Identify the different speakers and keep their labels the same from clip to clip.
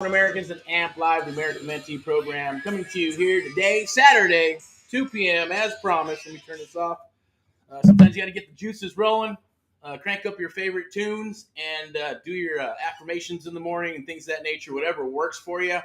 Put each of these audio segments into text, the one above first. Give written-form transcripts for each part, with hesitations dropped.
Speaker 1: Americans and AMP Live, the American Mentee Program, coming to you here today, Saturday, 2 p.m. as promised. Let me turn this off. Sometimes you got to get the juices rolling, crank up your favorite tunes, and do your affirmations in the morning and things of that nature, whatever works for you.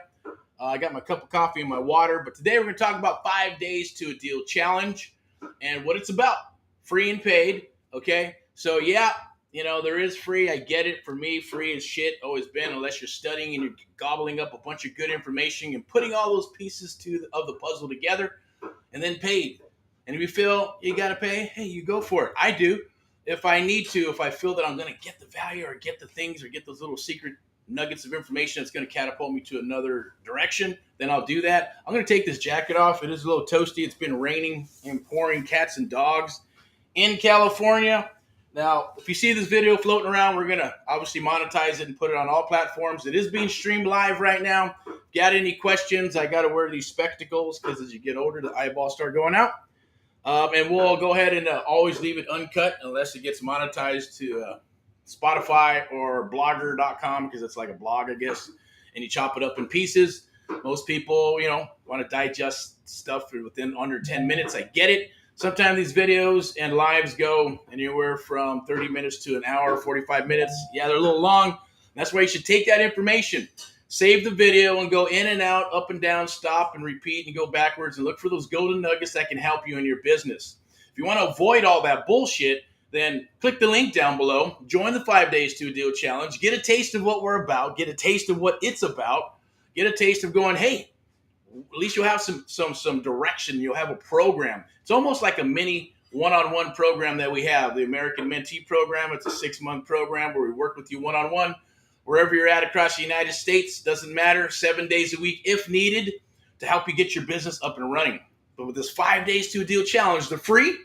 Speaker 1: I got my cup of coffee and my water, but today we're going to talk about 5 days to a deal challenge and what it's about. Free and paid, okay? So, yeah, there is free. I get it. For me, free is shit. Always been, unless you're studying and you're gobbling up a bunch of good information and putting all those pieces of the puzzle together, and then paid. And if you feel you got to pay, hey, you go for it. I do. If I need to, if I feel that I'm going to get the value or get the things or get those little secret nuggets of information that's going to catapult me to another direction, then I'll do that. I'm going to take this jacket off. It is a little toasty. It's been raining and pouring cats and dogs in California. Now, if you see this video floating around, we're going to obviously monetize it and put it on all platforms. It is being streamed live right now. Got any questions? I got to wear these spectacles because as you get older, the eyeballs start going out. And we'll go ahead and always leave it uncut unless it gets monetized to Spotify or blogger.com because it's like a blog, I guess, and you chop it up in pieces. Most people, want to digest stuff within under 10 minutes. I get it. Sometimes these videos and lives go anywhere from 30 minutes to an hour, 45 minutes. Yeah, they're a little long. That's why you should take that information, save the video, and go in and out, up and down, stop and repeat, and go backwards and look for those golden nuggets that can help you in your business. If you want to avoid all that bullshit, then click the link down below, join the 5 days to a deal challenge, get a taste of what we're about, get a taste of what it's about, get a taste of going, hey, at least you'll have some direction. You'll have a program. It's almost like a mini one-on-one program that we have, the American Mentee Program. It's a 6-month program where we work with you one-on-one. Wherever you're at across the United States, doesn't matter, 7 days a week if needed to help you get your business up and running. But with this 5 days to a deal challenge, the free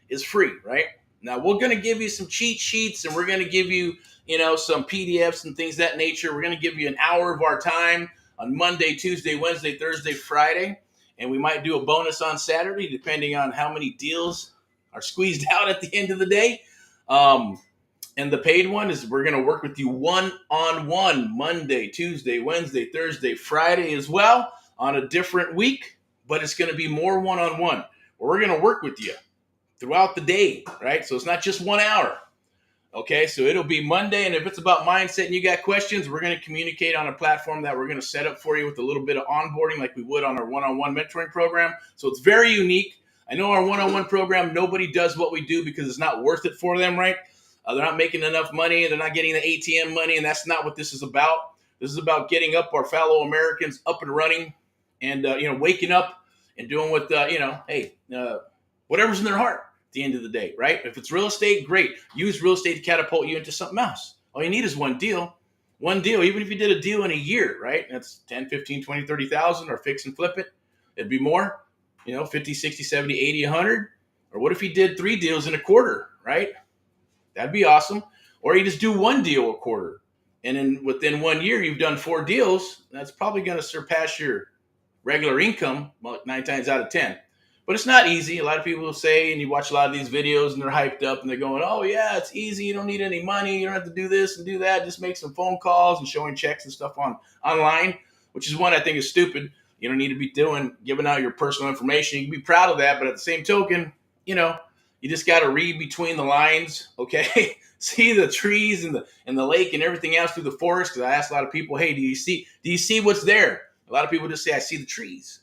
Speaker 1: is free, right? Now, we're going to give you some cheat sheets and we're going to give you, some PDFs and things of that nature. We're going to give you an hour of our time on Monday, Tuesday, Wednesday, Thursday, Friday. And we might do a bonus on Saturday, depending on how many deals are squeezed out at the end of the day. And the paid one is we're going to work with you one-on-one Monday, Tuesday, Wednesday, Thursday, Friday as well on a different week. But it's going to be more one-on-one. We're going to work with you throughout the day, right? So it's not just 1 hour. Okay, so it'll be Monday, and if it's about mindset and you got questions, we're going to communicate on a platform that we're going to set up for you with a little bit of onboarding like we would on our one-on-one mentoring program. So it's very unique. I know our one-on-one program, nobody does what we do because it's not worth it for them, right? They're not making enough money. They're not getting the ATM money, and that's not what this is about. This is about getting up our fellow Americans up and running and, waking up and doing what, whatever's in their heart. The end of the day, right? If it's real estate, great. Use real estate to catapult you into something else. All you need is one deal, even if you did a deal in a year, right? That's 10, 15, 20, 30,000 or fix and flip it. It'd be more, 50, 60, 70, 80, 100. Or what if you did 3 deals in a quarter, right? That'd be awesome. Or you just do 1 deal a quarter. And then within 1 year, you've done 4 deals. That's probably going to surpass your regular income 9 times out of 10. But it's not easy. A lot of people will say, and you watch a lot of these videos and they're hyped up and they're going, oh yeah, it's easy. You don't need any money. You don't have to do this and do that. Just make some phone calls and showing checks and stuff online, which is one I think is stupid. You don't need to be giving out your personal information. You can be proud of that. But at the same token, you just got to read between the lines. Okay. See the trees and the lake and everything else through the forest. Cause I asked a lot of people, hey, do you see what's there? A lot of people just say, I see the trees.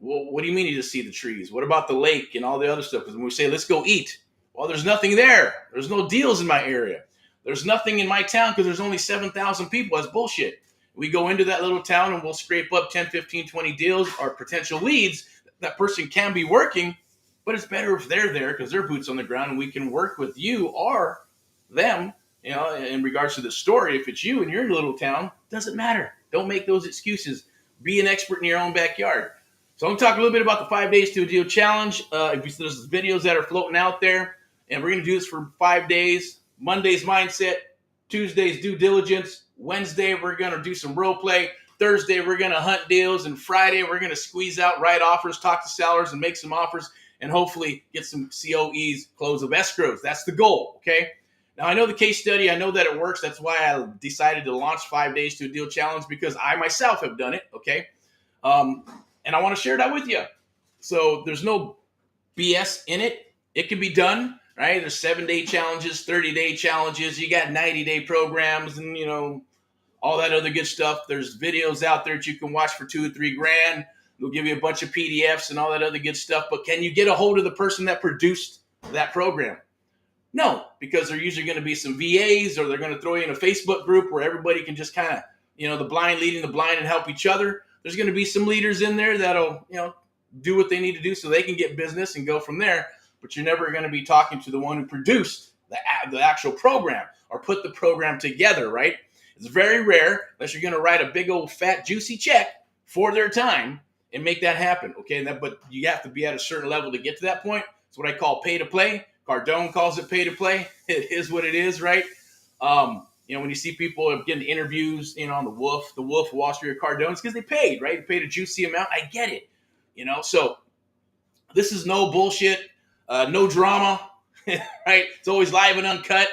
Speaker 1: Well, what do you mean you just see the trees? What about the lake and all the other stuff? Because when we say, let's go eat, well, there's nothing there. There's no deals in my area. There's nothing in my town because there's only 7,000 people. That's bullshit. We go into that little town and we'll scrape up 10, 15, 20 deals or potential leads. That person can be working, but it's better if they're there because they're boots on the ground and we can work with you or them, in regards to the story. If it's you in your little town, doesn't matter. Don't make those excuses. Be an expert in your own backyard. So I'm going to talk a little bit about the 5 days to a deal challenge. There's videos that are floating out there, and we're going to do this for 5 days. Monday's mindset, Tuesday's due diligence, Wednesday we're going to do some role play, Thursday we're going to hunt deals, and Friday we're going to squeeze out right offers, talk to sellers, and make some offers, and hopefully get some COEs, close of escrows. That's the goal, okay? Now, I know the case study. I know that it works. That's why I decided to launch 5 days to a deal challenge, because I myself have done it. Okay. And I want to share that with you. So there's no BS in it. It can be done, right? There's 7-day challenges, 30-day challenges. You got 90-day programs, and all that other good stuff. There's videos out there that you can watch for $2 or $3 grand. They'll give you a bunch of PDFs and all that other good stuff. But can you get a hold of the person that produced that program? No, because they're usually going to be some VAs, or they're going to throw you in a Facebook group where everybody can just kind of, the blind leading the blind and help each other. There's going to be some leaders in there that'll, do what they need to do so they can get business and go from there. But you're never going to be talking to the one who produced the actual program or put the program together, right? It's very rare, unless you're going to write a big old fat juicy check for their time and make that happen, okay? But you have to be at a certain level to get to that point. It's what I call pay to play. Cardone calls it pay to play. It is what it is, right? When you see people getting interviews, on the Wolf, Wall Street, or Cardone, it's because they paid, right? They paid a juicy amount. I get it, So this is no bullshit, no drama, right? It's always live and uncut.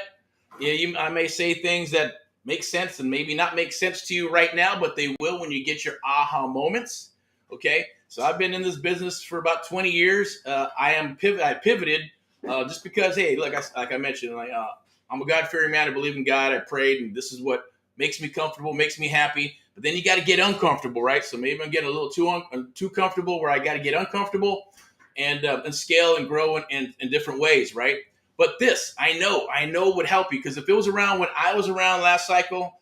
Speaker 1: I may say things that make sense and maybe not make sense to you right now, but they will when you get your aha moments. Okay, so I've been in this business for about 20 years. I pivoted just because, hey, like I mentioned, I'm a God-fearing man. I believe in God. I prayed, and this is what makes me comfortable, makes me happy. But then you got to get uncomfortable, right? So maybe I'm getting a little too comfortable, where I got to get uncomfortable and scale and grow in different ways, right? But this, I know would help you, because if it was around when I was around last cycle,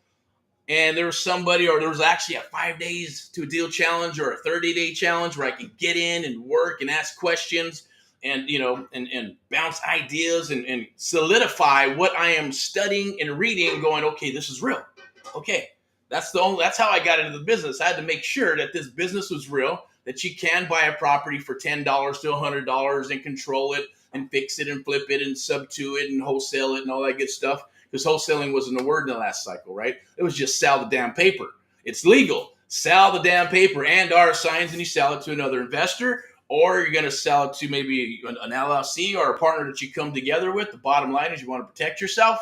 Speaker 1: and there was somebody, or there was actually a 5 days to a deal challenge or a 30-day challenge where I could get in and work and ask questions and, and bounce ideas and solidify what I am studying and reading, going, okay, this is real. Okay. That's how I got into the business. I had to make sure that this business was real, that you can buy a property for $10 to $100 and control it and fix it and flip it and sub to it and wholesale it and all that good stuff. Because wholesaling wasn't a word in the last cycle, right? It was just sell the damn paper. It's legal. Sell the damn paper and our signs, and you sell it to another investor, or you're going to sell it to maybe an LLC or a partner that you come together with. The bottom line is you want to protect yourself.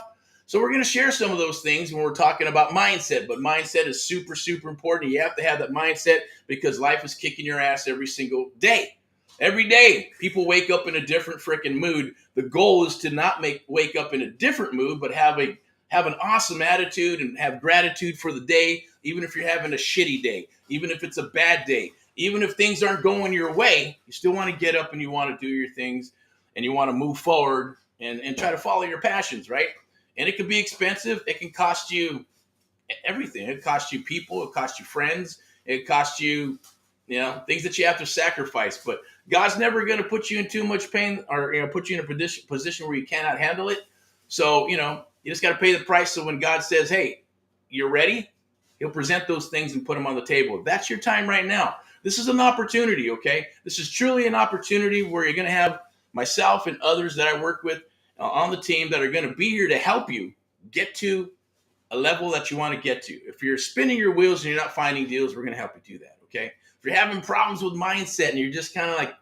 Speaker 1: So we're going to share some of those things when we're talking about mindset. But mindset is super, super important. You have to have that mindset, because life is kicking your ass every single day. Every day, people wake up in a different freaking mood. The goal is to not wake up in a different mood, but have an awesome attitude and have gratitude for the day, even if you're having a shitty day, even if it's a bad day, even if things aren't going your way. You still want to get up and you want to do your things, and you want to move forward and try to follow your passions, right? And it can be expensive. It can cost you everything. It costs you people. It costs you friends. It costs you, things that you have to sacrifice. But God's never going to put you in too much pain, or put you in a position where you cannot handle it. So, you just got to pay the price. So when God says, hey, you're ready, He'll present those things and put them on the table. That's your time right now. This is an opportunity, okay? This is truly an opportunity where you're going to have myself and others that I work with on the team that are going to be here to help you get to a level that you want to get to. If you're spinning your wheels and you're not finding deals, we're going to help you do that, okay? If you're having problems with mindset and you're just kind of like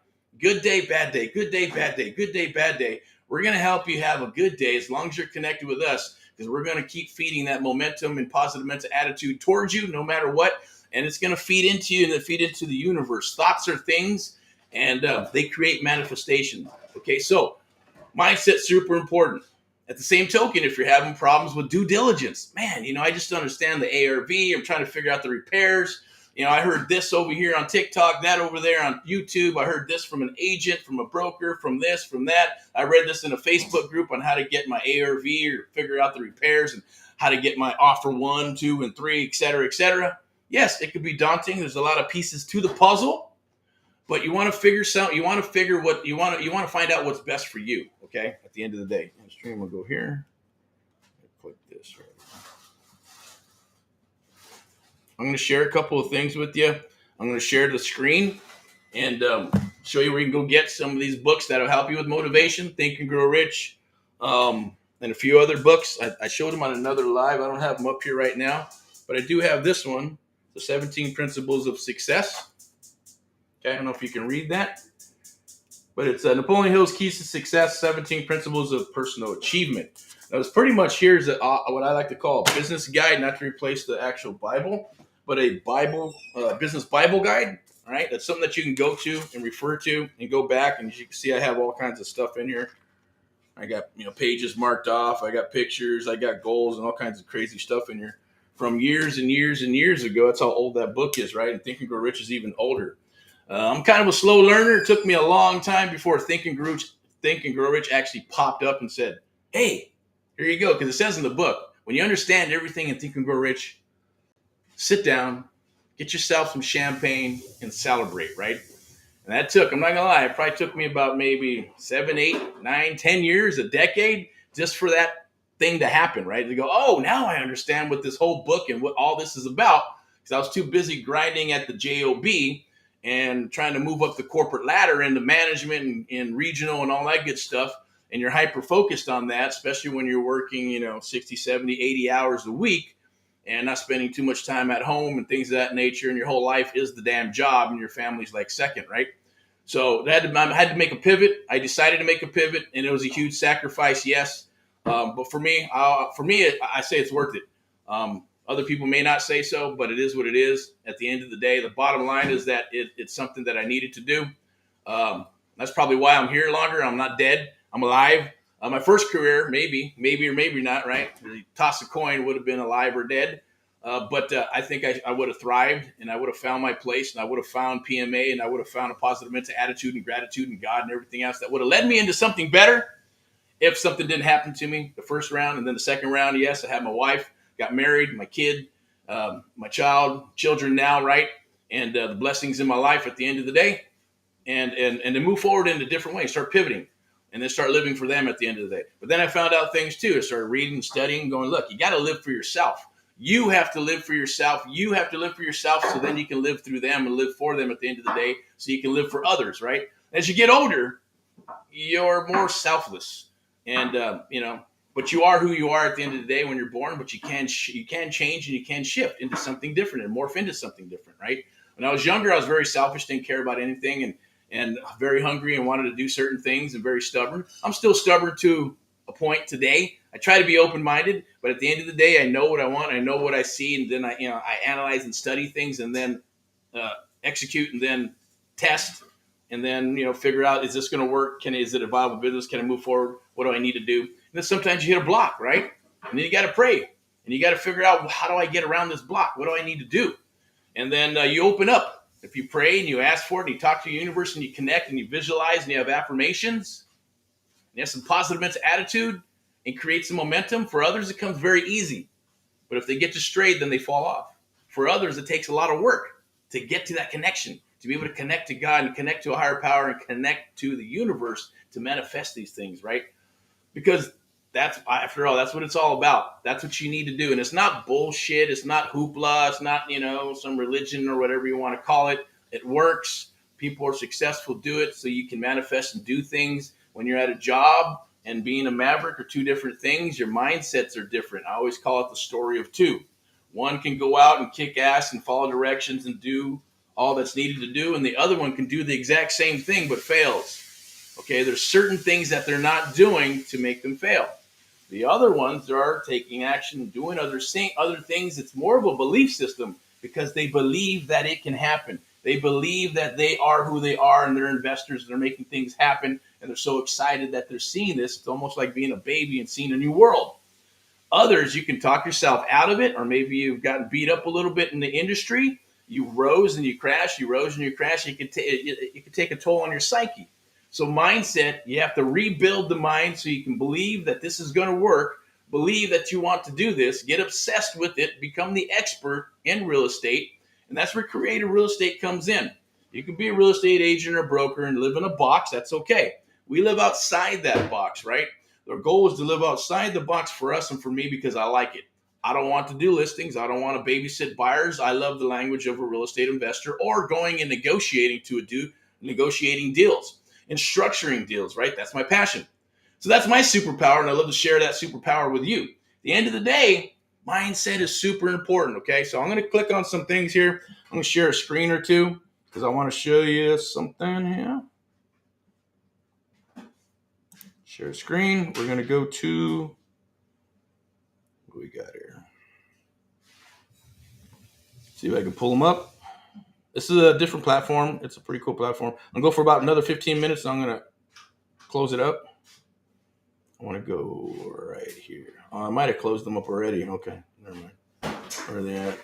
Speaker 1: good day, bad day, good day, bad day, good day, bad day, we're going to help you have a good day as long as you're connected with us, because we're going to keep feeding that momentum and positive mental attitude towards you no matter what. And it's going to feed into you and then feed into the universe. Thoughts are things, and they create manifestation. Okay, so mindset's super important. At the same token, if you're having problems with due diligence, man, I just don't understand the ARV. I'm trying to figure out the repairs. I heard this over here on TikTok, that over there on YouTube. I heard this from an agent, from a broker, from this, from that. I read this in a Facebook group on how to get my ARV or figure out the repairs and how to get my offer 1, 2, and 3, et cetera, et cetera. Yes, it could be daunting. There's a lot of pieces to the puzzle, but you want to figure something. You want to figure what you want to find out what's best for you. Okay. At the end of the day, the stream will go here. Click this right. I'm going to share a couple of things with you. I'm going to share the screen and show you where you can go get some of these books that'll help you with motivation, Think and Grow Rich, and a few other books. I showed them on another live. I don't have them up here right now, but I do have this one, The 17 Principles of Success. Okay, I don't know if you can read that, but it's Napoleon Hill's Keys to Success, 17 Principles of Personal Achievement. That was pretty much here's what I like to call a business guide, not to replace the actual Bible, but a Bible business Bible guide. All right, that's something that you can go to and refer to and go back, and as you can see, I have all kinds of stuff in here. I got pages marked off. I got pictures. I got goals and all kinds of crazy stuff in here from years and years and years ago. That's how old that book is, right? And Think and Grow Rich is even older. I'm kind of a slow learner. It took me a long time before Think and Grow Rich actually popped up and said, "Hey, here you go." Because it says in the book, when you understand everything in Think and Grow Rich, sit down, get yourself some champagne, and celebrate, right? And that took, I'm not gonna lie, it probably took me about maybe 7, 8, 9, 10 years, a decade, just for that thing to happen, right? To go, oh, now I understand what this whole book and what all this is about. Because I was too busy grinding at the JOB and trying to move up the corporate ladder into management and regional and all that good stuff. And you're hyper focused on that, especially when you're working, 60, 70, 80 hours a week and not spending too much time at home and things of that nature. And your whole life is the damn job and your family's like second, right? So I had to make a pivot. I decided to make a pivot, and it was a huge sacrifice, yes. But for me, I say it's worth it. Other people may not say so, but it is what it is. At the end of the day, the bottom line is that it's something that I needed to do. That's probably why I'm here longer. I'm not dead. I'm alive. My first career, maybe or maybe not, right? Toss a coin, would have been alive or dead. But I think I would have thrived, and I would have found my place, and I would have found PMA, and I would have found a positive mental attitude and gratitude and God and everything else that would have led me into something better if something didn't happen to me the first round. And then the second round, yes, I had my wife, got married, my kid, my children now, right? And the blessings in my life at the end of the day, and to move forward in a different way, start pivoting, and then start living for them at the end of the day. But then I found out things too. I started reading, studying, going, look, you got to live for yourself. You have to live for yourself. You have to live for yourself so then you can live through them and live for them at the end of the day so you can live for others, right? As you get older, you're more selfless. And, but you are who you are at the end of the day when you're born, but you can change and you can shift into something different and morph into something different, right? When I was younger, I was very selfish, didn't care about anything, and very hungry and wanted to do certain things and very stubborn. I'm still stubborn to a point today. I try to be open-minded, but at the end of the day, I know what I want. I know what I see, and then I analyze and study things, and then execute, and then test, and then figure out, is this going to work? Is it a viable business? Can I move forward? What do I need to do? And then sometimes you hit a block, right? And then you got to pray, and you got to figure out, how do I get around this block? What do I need to do? And then you open up. If you pray and you ask for it, and you talk to your universe, and you connect, and you visualize, and you have affirmations, and you have some positive mental attitude, and create some momentum. For others, it comes very easy. But if they get strayed, then they fall off. For others, it takes a lot of work to get to that connection, to be able to connect to God and connect to a higher power and connect to the universe to manifest these things, right? Because after all, that's what it's all about. That's what you need to do. And it's not bullshit. It's not hoopla. It's not, some religion or whatever you want to call it. It works. People are successful, do it so you can manifest and do things. When you're at a job and being a maverick are two different things. Your mindsets are different. I always call it the story of two. One can go out and kick ass and follow directions and do all that's needed to do, and the other one can do the exact same thing but fails. Okay, there's certain things that they're not doing to make them fail. The other ones are taking action, doing other things. It's more of a belief system because they believe that it can happen. They believe that they are who they are, and they're investors. They're making things happen, and they're so excited that they're seeing this. It's almost like being a baby and seeing a new world. Others, you can talk yourself out of it, or maybe you've gotten beat up a little bit in the industry. You rose and you crashed. You rose and you crashed. It could take a toll on your psyche. So mindset, you have to rebuild the mind so you can believe that this is going to work, believe that you want to do this, get obsessed with it, become the expert in real estate. And that's where creative real estate comes in. You can be a real estate agent or broker and live in a box. That's okay. We live outside that box, right? Our goal is to live outside the box for us and for me because I like it. I don't want to do listings. I don't want to babysit buyers. I love the language of a real estate investor or going and negotiating deals and structuring deals, right? That's my passion. So that's my superpower, and I love to share that superpower with you. At the end of the day, mindset is super important, okay? So I'm going to click on some things here. I'm going to share a screen or two because I want to show you something here. Share screen. We're going to go to What do we got here? See if I can pull them up. This is a different platform. It's a pretty cool platform. I'm going to go for about another 15 minutes. And I'm going to close it up. I want to go right here. I might have closed them up already. Okay, never mind. Where are they at?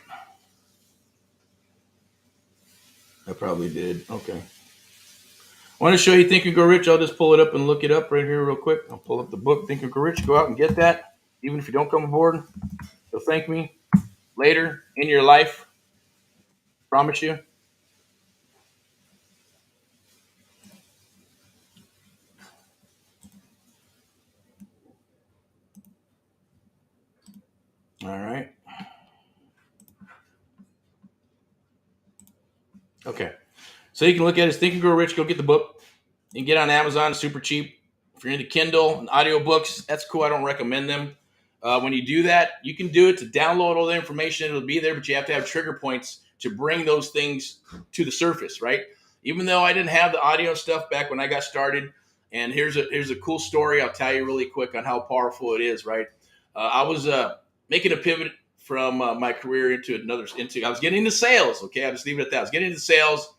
Speaker 1: I probably did. Okay. I want to show you Think and Grow Rich. I'll just pull it up and look it up right here real quick. I'll pull up the book, Think and Grow Rich. Go out and get that. Even if you don't come aboard, you'll thank me later in your life. Promise you. All right. Okay. So you can look at it. Think and Grow Rich. Go get the book. You can get it on Amazon. It's super cheap. If you're into Kindle and audiobooks, that's cool. I don't recommend them. When you do that, you can do it to download all the information. It'll be there, but you have to have trigger points to bring those things to the surface, right? Even though I didn't have the audio stuff back when I got started, and here's a cool story I'll tell you really quick on how powerful it is, right? I was making a pivot from my career into I was getting into sales, okay? I'll just leave it at that. I was getting into sales.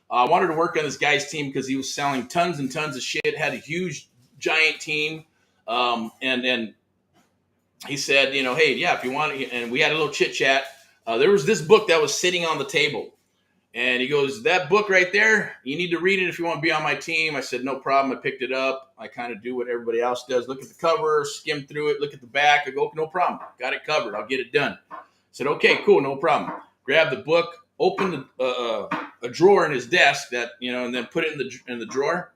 Speaker 1: I wanted to work on this guy's team because he was selling tons and tons of shit, had a huge, giant team, and he said, hey, yeah, if you want, and we had a little chit chat. There was this book that was sitting on the table, and he goes, that book right there, you need to read it if you want to be on my team. I said, no problem. I picked it up. I kind of do what everybody else does. Look at the cover, skim through it, look at the back. I go, no problem. Got it covered. I'll get it done. I said, okay, cool, no problem. Grab the book, open a drawer in his desk and then put it in the drawer.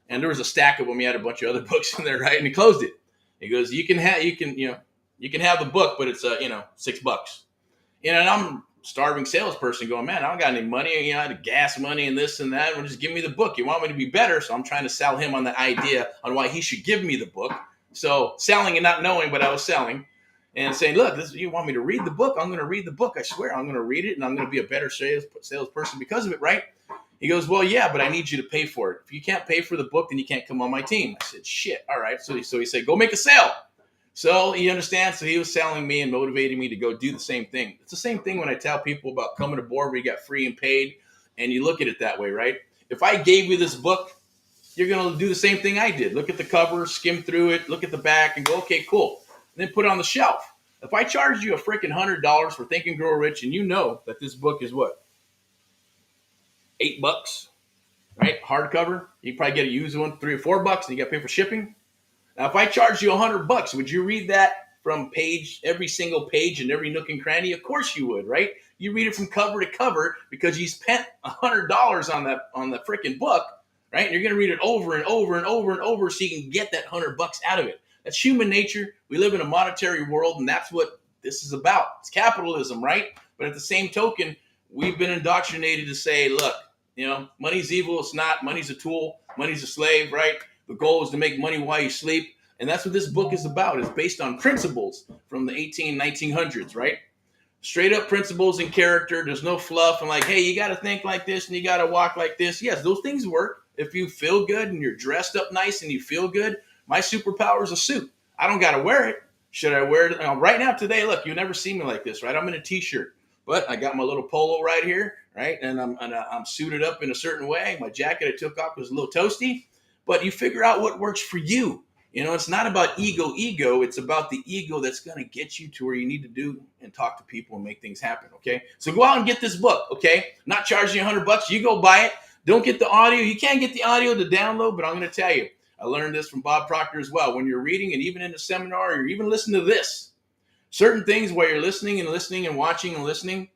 Speaker 1: And there was a stack of them. He had a bunch of other books in there, right? And he closed it. He goes, you can have the book, but it's $6. And I'm starving salesperson going, man, I don't got any money. I had gas money and this and that. Well, just give me the book. You want me to be better. So I'm trying to sell him on the idea on why he should give me the book. So selling and not knowing, but I was selling and saying, look, you want me to read the book? I'm going to read the book. I swear I'm going to read it and I'm going to be a better salesperson because of it. Right. He goes, well, yeah, but I need you to pay for it. If you can't pay for the book, then you can't come on my team. I said, shit. All right. So he said, go make a sale. So you understand? So he was selling me and motivating me to go do the same thing. It's the same thing when I tell people about coming aboard where you got free and paid, and you look at it that way, right? If I gave you this book, you're going to do the same thing I did. Look at the cover, skim through it, look at the back, and go, okay, cool. And then put it on the shelf. If I charged you a freaking $100 for Think and Grow Rich, and you know that this book is what? $8, right? Hardcover. You probably get a used one, $3 or $4, and you got to pay for shipping. Now, if I charged you $100, would you read that from every single page and every nook and cranny? Of course you would, right? You read it from cover to cover because you spent $100 on the freaking book, right? And you're going to read it over and over and over and over so you can get that $100 out of it. That's human nature. We live in a monetary world, and that's what this is about. It's capitalism, right? But at the same token, we've been indoctrinated to say, look, money's evil. It's not. Money's a tool. Money's a slave, right? The goal is to make money while you sleep. And that's what this book is about. It's based on principles from the 1900s, right? Straight up principles and character. There's no fluff and like, hey, you got to think like this and you got to walk like this. Yes, those things work. If you feel good and you're dressed up nice and you feel good, my superpower is a suit. I don't got to wear it. Should I wear it? Right now, today, look, you never see me like this, right? I'm in a t-shirt, but I got my little polo right here, right? And I'm suited up in a certain way. My jacket I took off was a little toasty. But you figure out what works for you. It's not about ego. It's about the ego that's going to get you to where you need to do and talk to people and make things happen, okay? So go out and get this book, okay? Not charging you $100. You go buy it. Don't get the audio. You can't get the audio to download, but I'm going to tell you, I learned this from Bob Proctor as well. When you're reading and even in a seminar or even listening to this, certain things while you're listening and watching and listening,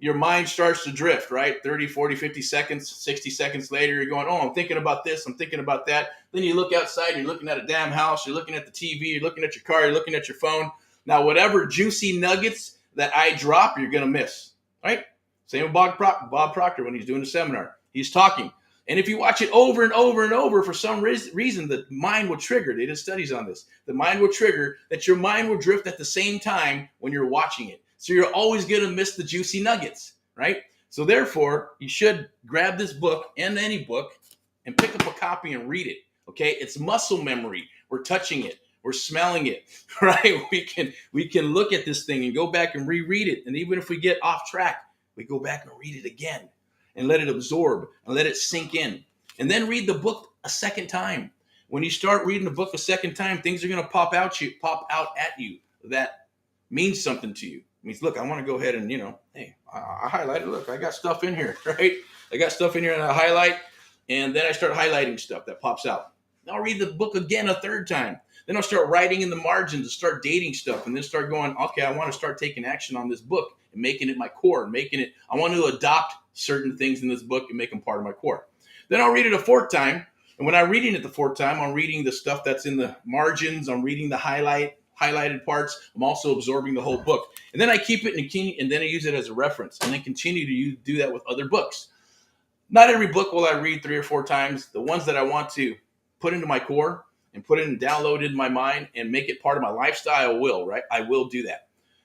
Speaker 1: your mind starts to drift, right? 30, 40, 50 seconds, 60 seconds later, you're going, oh, I'm thinking about this, I'm thinking about that. Then you look outside, you're looking at a damn house, you're looking at the TV, you're looking at your car, you're looking at your phone. Now, whatever juicy nuggets that I drop, you're going to miss, right? Same with Bob Proctor when he's doing the seminar. He's talking. And if you watch it over and over and over, for some reason, the mind will trigger. They did studies on this. The mind will trigger that your mind will drift at the same time when you're watching it. So you're always going to miss the juicy nuggets, right? So therefore, you should grab this book and any book and pick up a copy and read it, okay? It's muscle memory. We're touching it. We're smelling it, right? We can look at this thing and go back and reread it. And even if we get off track, we go back and read it again and let it absorb and let it sink in. And then read the book a second time. When you start reading the book a second time, things are going to pop out at you that means something to you. It means, look, I want to go ahead and, hey, I highlighted. Look, I got stuff in here, right? I got stuff in here and I highlight, and then I start highlighting stuff that pops out. Then I'll read the book again a third time. Then I'll start writing in the margins and start dating stuff, and then start going, okay, I want to start taking action on this book and making it my core, and I want to adopt certain things in this book and make them part of my core. Then I'll read it a fourth time. And when I'm reading it the fourth time, I'm reading the stuff that's in the margins. I'm reading the highlighted parts. I'm also absorbing the whole book. And then I keep it and then I use it as a reference, and then continue to do that with other books. Not every book will I read 3 or 4 times. The ones that I want to put into my core and put it and download in my mind and make it part of my lifestyle, I will do that.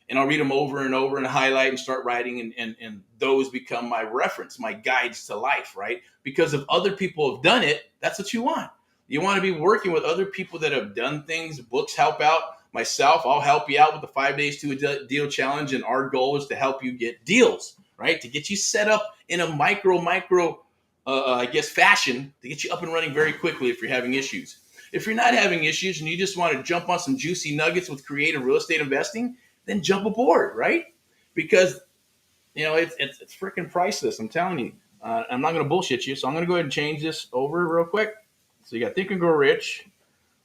Speaker 1: And I'll read them over and over and highlight and start writing, and those become my reference, my guides to life, right? Because if other people have done it, that's what you want. You want to be working with other people that have done things. Books help out. Myself, I'll help you out with the 5 days to a deal challenge, and our goal is to help you get deals, right? To get you set up in a micro, fashion, to get you up and running very quickly if you're having issues. If you're not having issues and you just want to jump on some juicy nuggets with creative real estate investing, then jump aboard, right? Because, it's freaking priceless. I'm telling you. I'm not going to bullshit you, so I'm going to go ahead and change this over real quick. So you got Think and Grow Rich,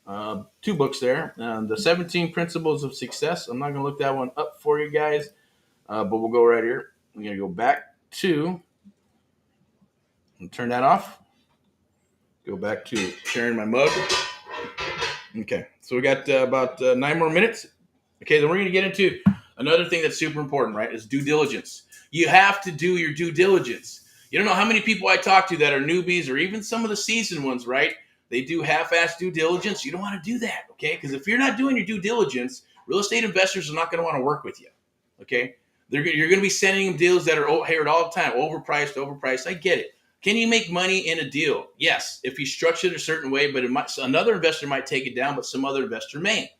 Speaker 1: 2 books there. The 17 Principles of Success. I'm not going to look that one up for you guys, but we'll go right here. I'm going to go back to, and turn that off. Go back to sharing my mug. Okay, so we got about 9 more minutes. Okay, then we're going to get into another thing that's super important, right, is due diligence. You have to do your due diligence. You don't know how many people I talk to that are newbies, or even some of the seasoned ones, right? They do half-assed due diligence. You don't want to do that, okay? Because if you're not doing your due diligence, real estate investors are not going to want to work with you, okay? You're going to be sending them deals that are heard all the time, overpriced. I get it. Can you make money in a deal? Yes, if you structure it a certain way, but another investor might take it down, but some other investor may.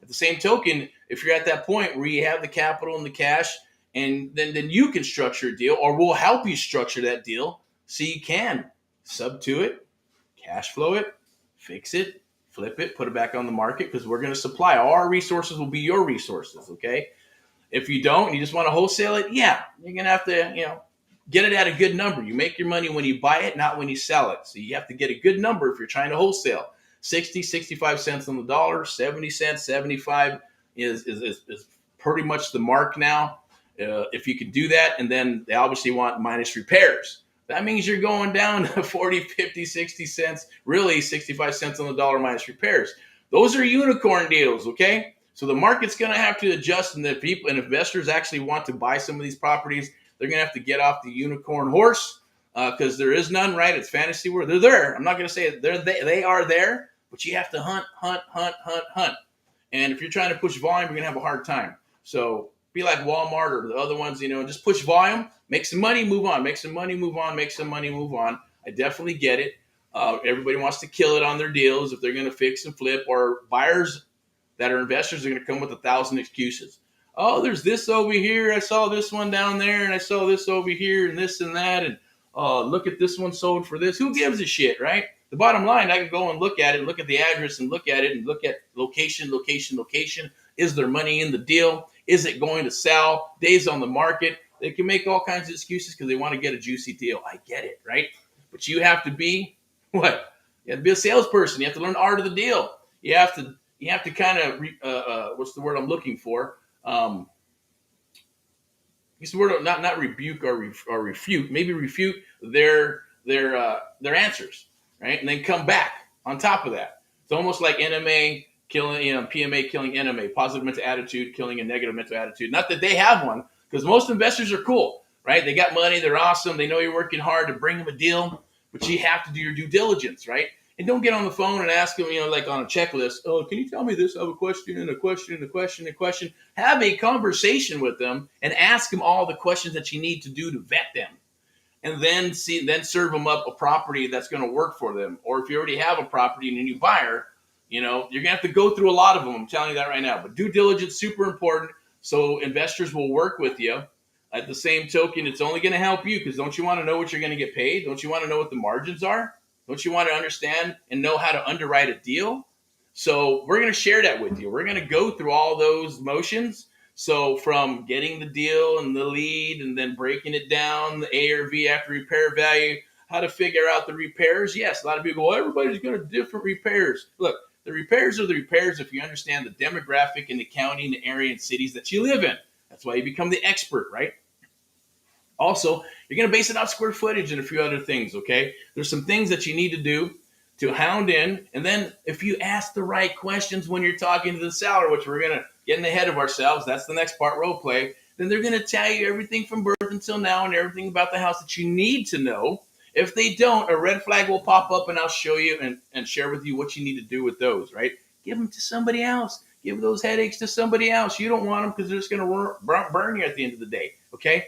Speaker 1: At the same token, if you're at that point where you have the capital and the cash, and then you can structure a deal, or we'll help you structure that deal so you can sub to it, cash flow it, fix it, flip it, put it back on the market, because we're going to supply. All our resources will be your resources, okay? If you don't, and you just want to wholesale it, yeah, you're going to have to, get it at a good number. You make your money when you buy it, not when you sell it. So you have to get a good number if you're trying to wholesale. 60, 65 cents on the dollar, 70 cents, 75 is pretty much the mark now. If you can do that, and then they obviously want minus repairs. That means you're going down to 40, 50, 60 cents, really 65 cents on the dollar minus repairs. Those are unicorn deals, okay? So the market's going to have to adjust, and the people and investors actually want to buy some of these properties. They're going to have to get off the unicorn horse, because there is none, right? It's fantasy world. They're there. I'm not going to say it. They are there, but you have to hunt. And if you're trying to push volume, you're going to have a hard time. So be like Walmart or the other ones, just push volume, make some money, move on, make some money, move on, make some money, move on. I definitely get it. Everybody wants to kill it on their deals if they're going to fix and flip, or buyers that are investors are going to come with 1,000 excuses. Oh, there's this over here. I saw this one down there, and I saw this over here, and this and that. And look at this one sold for this. Who gives a shit, right? The bottom line, I can go and look at it, look at the address, and look at it, and look at location. Is there money in the deal? Is it going to sell? Days on the market. They can make all kinds of excuses because they want to get a juicy deal. I get it, right? But you have to be what? You have to be a salesperson. You have to learn the art of the deal. You have to kind of what's the word I'm looking for? Use the word not rebuke or refute. Maybe refute their answers, right? And then come back on top of that. It's almost like NMA killing, PMA killing NMA, positive mental attitude killing a negative mental attitude. Not that they have one, because most investors are cool, right? They got money, they're awesome, they know you're working hard to bring them a deal, but you have to do your due diligence, right? And don't get on the phone and ask them, like on a checklist, oh, can you tell me this? I have a question and a question and a question and a question. Have a conversation with them and ask them all the questions that you need to do to vet them. And then serve them up a property that's going to work for them. Or if you already have a property and a new buyer, You're going to have to go through a lot of them. I'm telling you that right now. But due diligence, super important. So investors will work with you. At the same token, it's only going to help you because don't you want to know what you're going to get paid? Don't you want to know what the margins are? Don't you want to understand and know how to underwrite a deal? So we're going to share that with you. We're going to go through all those motions. So from getting the deal and the lead and then breaking it down, the ARV after repair value, how to figure out the repairs. Yes, a lot of people go, well, everybody's got a different repairs. Look, the repairs are the repairs if you understand the demographic and the county and the area and cities that you live in. That's why you become the expert, right? Also, you're going to base it off square footage and a few other things, okay? There's some things that you need to do to hound in. And then if you ask the right questions when you're talking to the seller, which we're going to get ahead of ourselves, that's the next part, role play, then they're going to tell you everything from birth until now and everything about the house that you need to know. If they don't, a red flag will pop up and I'll show you and share with you what you need to do with those, right? Give them to somebody else. Give those headaches to somebody else. You don't want them because they're just going to burn you at the end of the day, okay?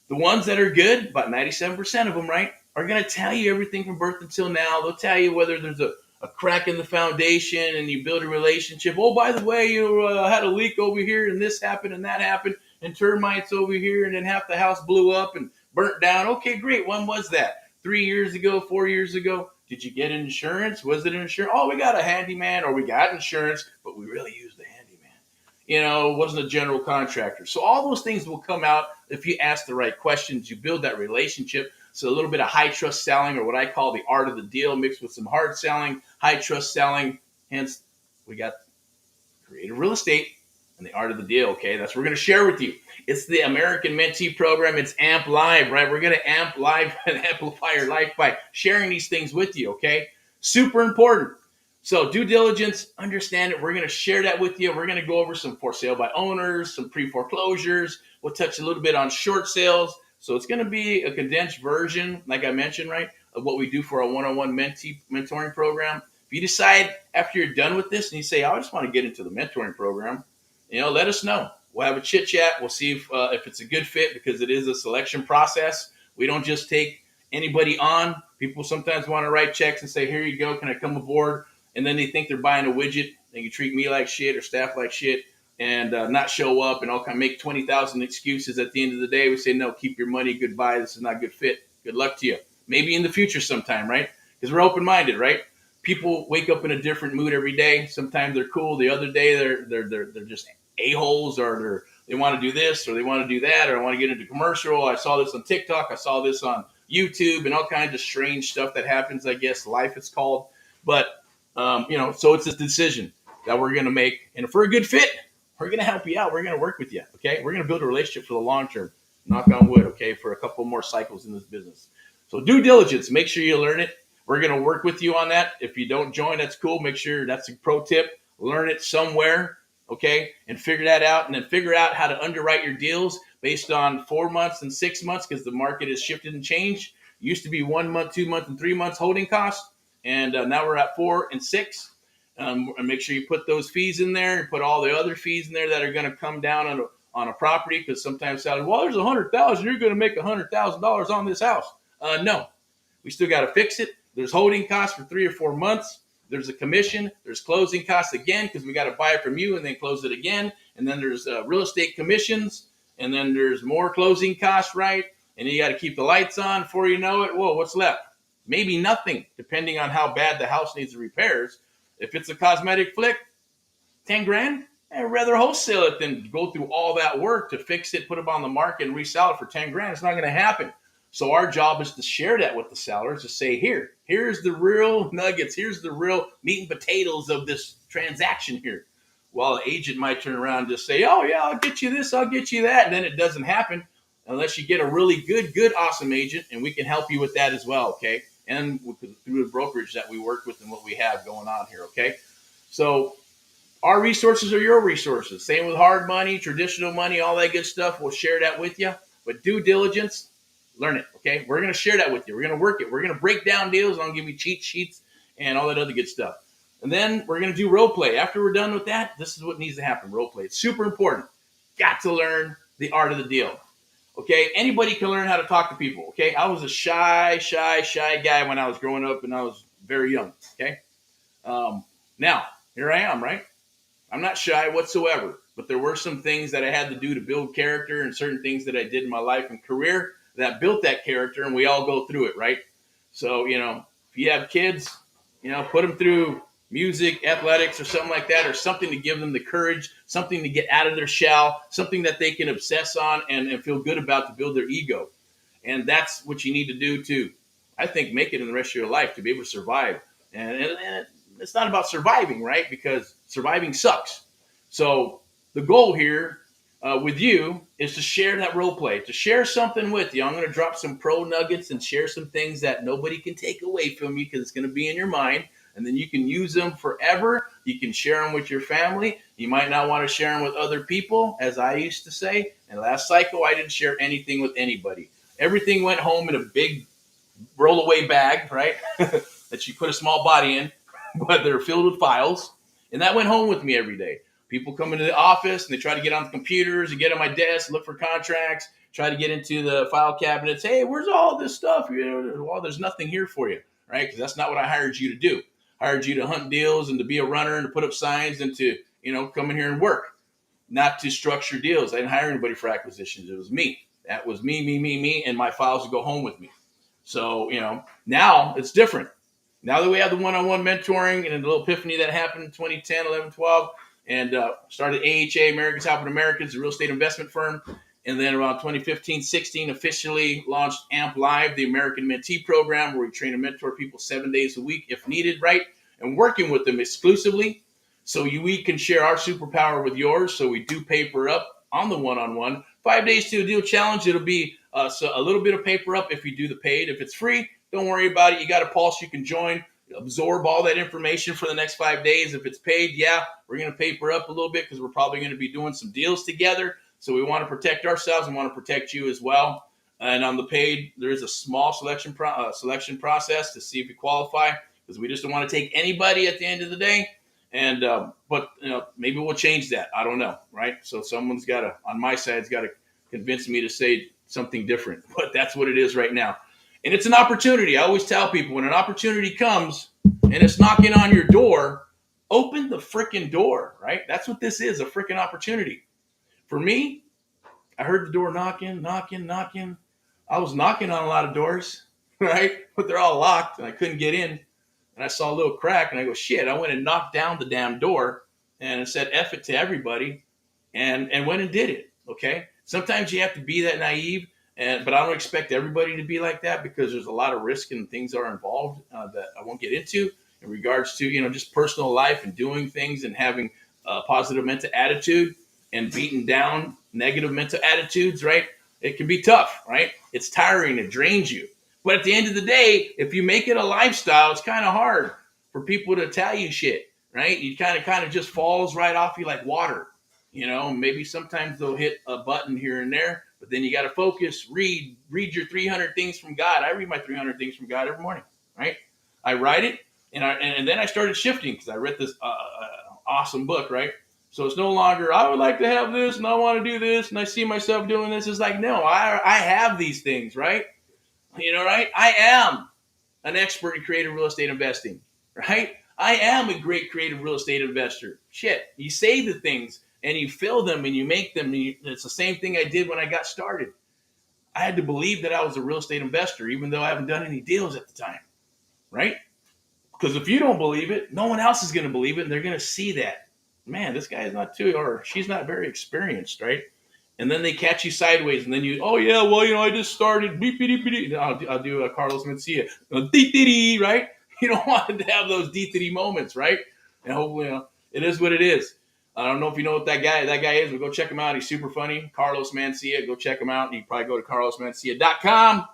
Speaker 1: The ones that are good, about 97% of them, right, are going to tell you everything from birth until now. They'll tell you whether there's a crack in the foundation and you build a relationship. Oh, by the way, you had a leak over here and this happened and that happened and termites over here and then half the house blew up and burnt down. Okay, great. When was that? 3 years ago, 4 years ago? Did you get insurance? Was it insurance? Oh, we got a handyman or we got insurance, but we really used the handyman. Wasn't a general contractor. So all those things will come out if you ask the right questions. You build that relationship. So a little bit of high trust selling, or what I call the art of the deal, mixed with some hard selling, high trust selling. Hence, we got creative real estate and the art of the deal. Okay, that's what we're going to share with you. It's the American Mentee program. It's Amp Live, right? We're going to amp live and amplify your life by sharing these things with you. Okay, super important. So due diligence, understand it. We're going to share that with you. We're going to go over some for sale by owners, some pre-foreclosures. We'll touch a little bit on short sales. So it's going to be a condensed version, like I mentioned, right, of what we do for our one-on-one mentoring program. If you decide after you're done with this and you say, I just want to get into the mentoring program, let us know. We'll have a chit chat. We'll see if it's a good fit because it is a selection process. We don't just take anybody on. People sometimes want to write checks and say, here you go, can I come aboard? And then they think they're buying a widget. They can treat me like shit or staff like shit and not show up and all kind of make 20,000 excuses. At the end of the day, we say, no, keep your money. Goodbye. This is not a good fit. Good luck to you. Maybe in the future sometime, right? Because we're open-minded, right? People wake up in a different mood every day. Sometimes they're cool. The other day they're just a-holes, or they want to do this or they want to do that, or I want to get into commercial. I saw this on TikTok. I saw this on YouTube and all kinds of strange stuff that happens, I guess. Life it's called. But so it's a decision that we're going to make. And if we're a good fit, we're going to help you out. We're going to work with you. Okay. We're going to build a relationship for the long term. Knock on wood. Okay. For a couple more cycles in this business. So due diligence, make sure you learn it. We're going to work with you on that. If you don't join, that's cool. Make sure that's a pro tip. Learn it somewhere. Okay. And figure that out. And then figure out how to underwrite your deals based on 4 months and 6 months because the market has shifted and changed. It used to be 1 month, 2 months, and 3 months holding costs. And now we're at 4 and 6. And make sure you put those fees in there and put all the other fees in there that are going to come down on a property. Because sometimes sellers, well, there's $100,000. You're going to make $100,000 on this house. No, we still got to fix it. There's holding costs for 3 or 4 months. There's a commission. There's closing costs again because we got to buy it from you and then close it again. And then there's real estate commissions. And then there's more closing costs, right? And then you got to keep the lights on before you know it. Whoa, what's left? Maybe nothing, depending on how bad the house needs repairs. If it's a cosmetic flick, 10 grand, I'd rather wholesale it than go through all that work to fix it, put it on the market, and resell it for 10 grand. It's not going to happen. So our job is to share that with the sellers, to say, here's the real nuggets. Here's the real meat and potatoes of this transaction here. While the agent might turn around and just say, oh, yeah, I'll get you this, I'll get you that. And then it doesn't happen unless you get a really good, awesome agent, and we can help you with that as well, okay? And through the brokerage that we work with and what we have going on here, okay? So our resources are your resources. Same with hard money, traditional money, all that good stuff. We'll share that with you. But due diligence, learn it, okay? We're going to share that with you. We're going to work it. We're going to break down deals. I'll give you cheat sheets and all that other good stuff. And then we're going to do role play. After we're done with that, this is what needs to happen, role play. It's super important. Got to learn the art of the deal. Okay, anybody can learn how to talk to people. Okay, I was a shy guy when I was growing up and I was very young. Okay, now here I am, right? I'm not shy whatsoever, but there were some things that I had to do to build character and certain things that I did in my life and career that built that character, and we all go through it, right? So, if you have kids, put them through music, athletics, or something like that, or something to give them the courage, something to get out of their shell, something that they can obsess on and feel good about to build their ego. And that's what you need to do to, I think, make it in the rest of your life to be able to survive. And it's not about surviving, right? Because surviving sucks. So the goal here with you is to share that role play, to share something with you. I'm going to drop some pro nuggets and share some things that nobody can take away from you because it's going to be in your mind. And then you can use them forever. You can share them with your family. You might not want to share them with other people, as I used to say. And last cycle, I didn't share anything with anybody. Everything went home in a big rollaway bag, right? That you put a small body in, but they're filled with files. And that went home with me every day. People come into the office and they try to get on the computers and get on my desk, look for contracts, try to get into the file cabinets. Hey, where's all this stuff? Well, there's nothing here for you, right? Because that's not what I hired you to do. I hired you to hunt deals and to be a runner and to put up signs and to, come in here and work, not to structure deals. I didn't hire anybody for acquisitions. It was me. That was me, and my files would go home with me. So, now it's different. Now that we have the one-on-one mentoring and the little epiphany that happened in 2010, 11, 12, and started AHA, Americans Helping Americans, a real estate investment firm. And then around 2015, 16, officially launched AMP Live, the American Mentee Program, where we train and mentor people 7 days a week if needed, right? And working with them exclusively. So we can share our superpower with yours. So we do paper up on the one-on-one. 5 days to a deal challenge. It'll be a little bit of paper up if you do the paid. If it's free, don't worry about it. You got a pulse. You can join, absorb all that information for the next 5 days. If it's paid, yeah, we're going to paper up a little bit because we're probably going to be doing some deals together. So we want to protect ourselves and want to protect you as well. And on the paid, there is a small selection process to see if you qualify, because we just don't want to take anybody at the end of the day. And but maybe we'll change that. I don't know, right? So someone's got to, on my side's got to convince me to say something different. But that's what it is right now. And it's an opportunity. I always tell people, when an opportunity comes and it's knocking on your door, open the freaking door, right? That's what this is, a freaking opportunity. For me, I heard the door knocking. I was knocking on a lot of doors, right? But they're all locked and I couldn't get in. And I saw a little crack and I go, shit, I went and knocked down the damn door and it said F it to everybody and went and did it, okay? Sometimes you have to be that naive, but I don't expect everybody to be like that, because there's a lot of risk and things that are involved that I won't get into in regards to, just personal life and doing things and having a positive mental attitude and beating down negative mental attitudes, right? It can be tough, right? It's tiring. It drains you. But at the end of the day, if you make it a lifestyle, it's kind of hard for people to tell you shit, right? You kind of just falls right off you like water. Maybe sometimes they'll hit a button here and there, but then you got to focus, read your 300 things from God. I read my 300 things from God every morning, right? I write it, and then I started shifting because I read this awesome book, right? So it's no longer, I would like to have this, and I want to do this, and I see myself doing this. It's like, no, I have these things, right? Right? I am an expert in creative real estate investing, right? I am a great creative real estate investor. Shit, you say the things and you fill them and you make them. It's the same thing I did when I got started. I had to believe that I was a real estate investor, even though I haven't done any deals at the time, right? Because if you don't believe it, no one else is going to believe it, and they're going to see that. Man, this guy is not or she's not very experienced, right? And then they catch you sideways, and then oh yeah, well, I just started. Beep, beep, beep, beep. I'll do a Carlos Mencia, right? You don't want to have those D moments, right? And hopefully, it is what it is. I don't know if you know what that guy is, but go check him out. He's super funny. Carlos Mencia. Go check him out. You can probably go to carlosmencia.com.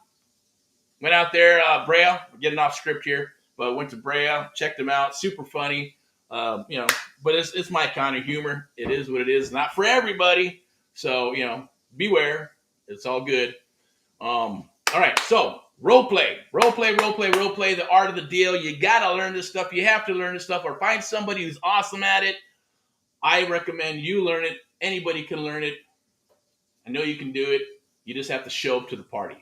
Speaker 1: Went out there, Brea. We're getting off script here, but went to Brea, checked him out. Super funny. But it's my kind of humor. It is what it is. Not for everybody. So, beware. It's all good. All right. So, role play, the art of the deal. You got to learn this stuff. You have to learn this stuff, or find somebody who's awesome at it. I recommend you learn it. Anybody can learn it. I know you can do it. You just have to show up to the party.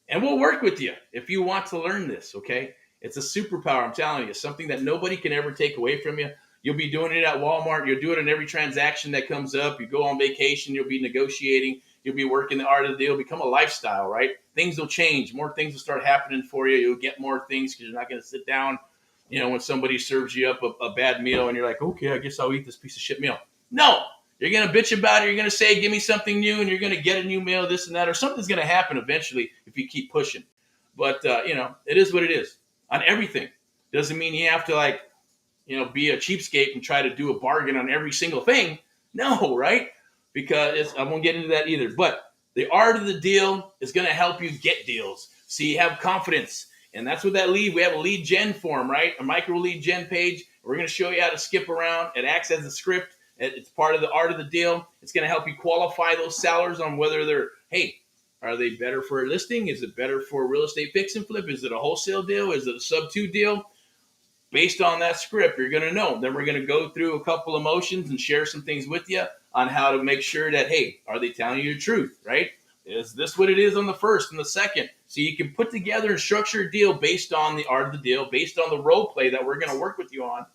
Speaker 1: And we'll work with you if you want to learn this, okay? It's a superpower, I'm telling you. Something that nobody can ever take away from you. You'll be doing it at Walmart. You'll do it in every transaction that comes up. You go on vacation, you'll be negotiating. You'll be working the art of the deal. Become a lifestyle, right? Things will change. More things will start happening for you. You'll get more things because you're not going to sit down, when somebody serves you up a bad meal and you're like, okay, I guess I'll eat this piece of shit meal. No, you're going to bitch about it. You're going to say, give me something new, and you're going to get a new meal, this and that, or something's going to happen eventually if you keep pushing. But, it is what it is on everything. Doesn't mean you have to be a cheapskate and try to do a bargain on every single thing. No, right? Because I won't get into that either. But the art of the deal is going to help you get deals. So you have confidence. And that's what that lead, we have a lead gen form, right? A micro lead gen page. We're going to show you how to skip around. It acts as a script. It's part of the art of the deal. It's going to help you qualify those sellers on whether are they better for a listing? Is it better for a real estate fix and flip? Is it a wholesale deal? Is it a sub 2 deal? Based on that script, you're going to know. Then we're going to go through a couple of motions and share some things with you on how to make sure that, hey, are they telling you the truth, right? Is this what it is on the first and the second? So you can put together and structure a deal based on the art of the deal, based on the role play that we're going to work with you on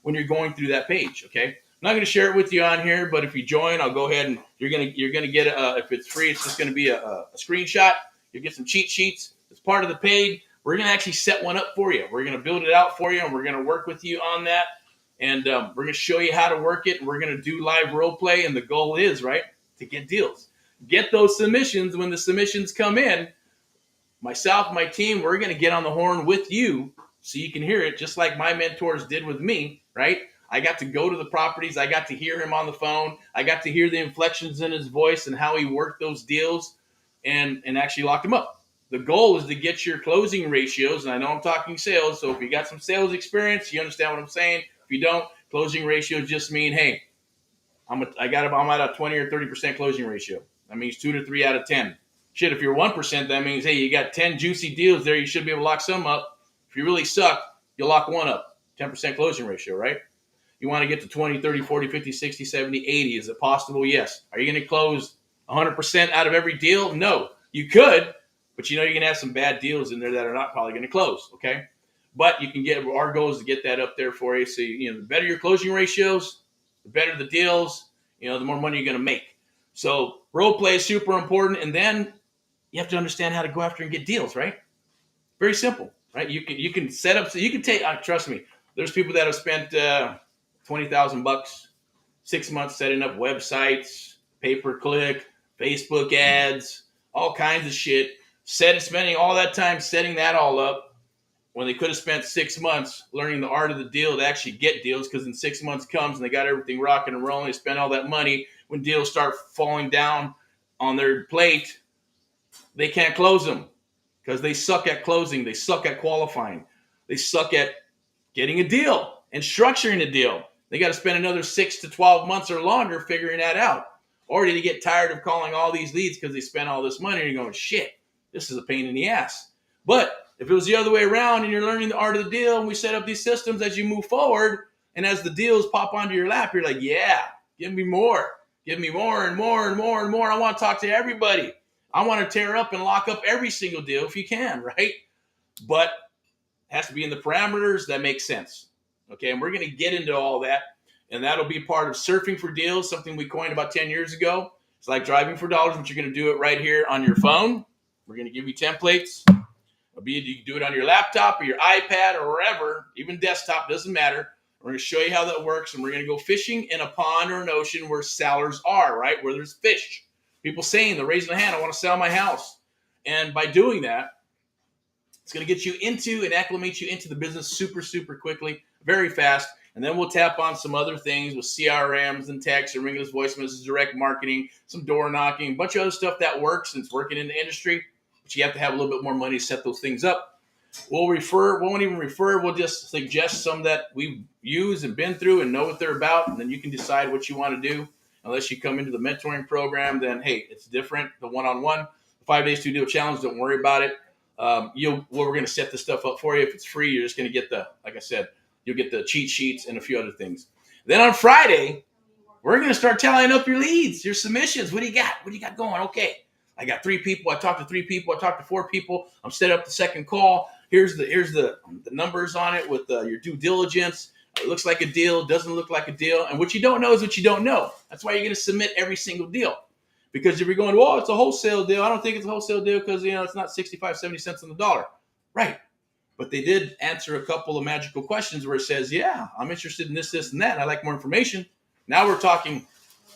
Speaker 1: when you're going through that page, okay? I'm not going to share it with you on here, but if you join, I'll go ahead and you're going to get, if it's free, it's just going to be a screenshot. You'll get some cheat sheets. It's part of the page. We're going to actually set one up for you. We're going to build it out for you, and we're going to work with you on that. And we're going to show you how to work it. And we're going to do live role play. And the goal is, right, to get deals. Get those submissions. When the submissions come in, myself, my team, we're going to get on the horn with you so you can hear it, just like my mentors did with me, right? I got to go to the properties. I got to hear him on the phone. I got to hear the inflections in his voice and how he worked those deals and actually locked them up. The goal is to get your closing ratios, and I know I'm talking sales, so if you got some sales experience, you understand what I'm saying. If you don't, closing ratios just mean, hey, I'm at a 20 or 30% closing ratio. That means 2 to 3 out of 10. Shit, if you're 1%, that means, hey, you got 10 juicy deals there. You should be able to lock some up. If you really suck, you'll lock one up. 10% closing ratio, right? You want to get to 20, 30, 40, 50, 60, 70, 80. Is it possible? Yes. Are you going to close 100% out of every deal? No. You could. But you're going to have some bad deals in there that are not probably going to close, okay? But you can get, our goal is to get that up there for you. So, the better your closing ratios, the better the deals, the more money you're going to make. So role play is super important. And then you have to understand how to go after and get deals, right? Very simple, right? You can set up, so you can take, trust me, there's people that have spent $20,000, 6 months setting up websites, pay-per-click, Facebook ads, all kinds of shit. Spending all that time setting that all up when they could have spent 6 months learning the art of the deal to actually get deals, because in 6 months comes and they got everything rocking and rolling. They spend all that money. When deals start falling down on their plate, they can't close them because they suck at closing. They suck at qualifying. They suck at getting a deal and structuring a deal. They got to spend another 6 to 12 months or longer figuring that out. Or did they get tired of calling all these leads because they spent all this money and you're going, shit, this is a pain in the ass. But if it was the other way around and you're learning the art of the deal and we set up these systems as you move forward, and as the deals pop onto your lap, you're like, yeah, give me more. Give me more and more and more and more. I want to talk to everybody. I want to tear up and lock up every single deal if you can, right? But it has to be in the parameters that make sense. Okay, and we're going to get into all that. And that'll be part of surfing for deals, something we coined about 10 years ago. It's like driving for dollars, but you're going to do it right here on your phone. We're going to give you templates. You can do it on your laptop or your iPad or wherever, even desktop, doesn't matter. We're going to show you how that works, and we're going to go fishing in a pond or an ocean where sellers are, right? Where there's fish. People saying, they're raising their hand, I want to sell my house. And by doing that, it's going to get you into and acclimate you into the business super, super quickly, very fast. And then we'll tap on some other things with CRMs and text and ringless voice messages, direct marketing, some door knocking, a bunch of other stuff that works and it's working in the industry. But you have to have a little bit more money to set those things up. We'll won't even refer. We'll just suggest some that we've used and been through and know what they're about. And then you can decide what you want to do. Unless you come into the mentoring program, then, hey, it's different. The one-on-one, the 5 days, 2 deal challenge, don't worry about it. We're going to set this stuff up for you. If it's free, you're just going to get like I said, you'll get the cheat sheets and a few other things. Then on Friday, we're going to start tallying up your leads, your submissions. What do you got? What do you got going? Okay, I got 3 people. I talked to 3 people. I talked to 4 people. I'm setting up the second call. Here's the numbers on it with your due diligence. It looks like a deal, doesn't look like a deal. And what you don't know is what you don't know. That's why you're going to submit every single deal. Because if you're going, well, it's a wholesale deal. I don't think it's a wholesale deal because, it's not 65, 70 cents on the dollar. Right. But they did answer a couple of magical questions where it says, yeah, I'm interested in this, this, and that. And I like more information. Now we're talking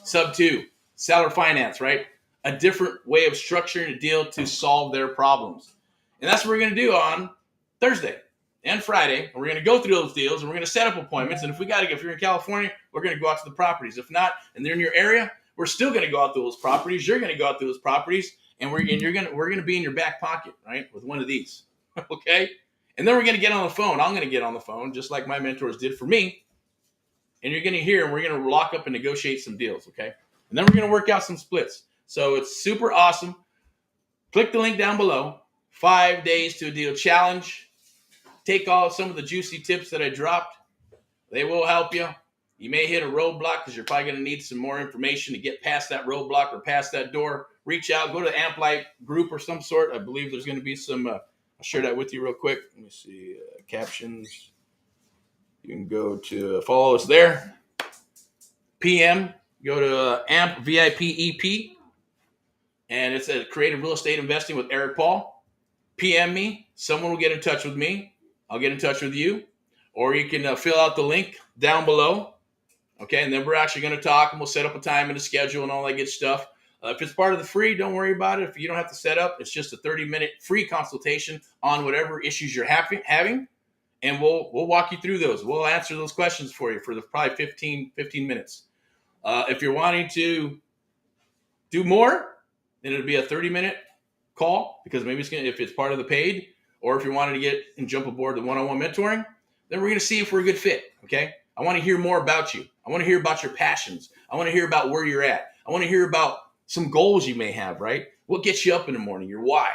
Speaker 1: sub 2, seller finance, right? A different way of structuring a deal to solve their problems. And that's what we're going to do on Thursday and Friday. And we're going to go through those deals and we're going to set up appointments. And if you're in California, we're going to go out to the properties. If not, and they're in your area, we're still going to go out to those properties. You're going to go out to those properties, and we're going to be in your back pocket, right, with one of these, okay? And then we're going to get on the phone. I'm going to get on the phone, just like my mentors did for me. And you're going to hear, and we're going to lock up and negotiate some deals, okay? And then we're going to work out some splits. So it's super awesome. Click the link down below. 5 days to a deal challenge. Take some of the juicy tips that I dropped. They will help you. You may hit a roadblock because you're probably going to need some more information to get past that roadblock or past that door. Reach out. Go to the Amplight group or some sort. I believe there's going to be some. I'll share that with you real quick. Let me see. Captions. You can go to follow us there. PM. Go to AMP VIP EP. And it's a Creative Real Estate Investing with Erick Paul. PM me. Someone will get in touch with me. I'll get in touch with you. Or you can fill out the link down below. Okay, and then we're actually going to talk, and we'll set up a time and a schedule and all that good stuff. If it's part of the free, don't worry about it. If you don't have to set up, it's just a 30-minute free consultation on whatever issues you're having, and we'll walk you through those. We'll answer those questions for you for probably 15 minutes. If you're wanting to do more, then it'll be a 30-minute call because maybe if it's part of the paid, or if you're wanting to get and jump aboard the one-on-one mentoring, then we're going to see if we're a good fit, okay? I want to hear more about you. I want to hear about your passions. I want to hear about where you're at. I want to hear about some goals you may have, right? What gets you up in the morning, your why.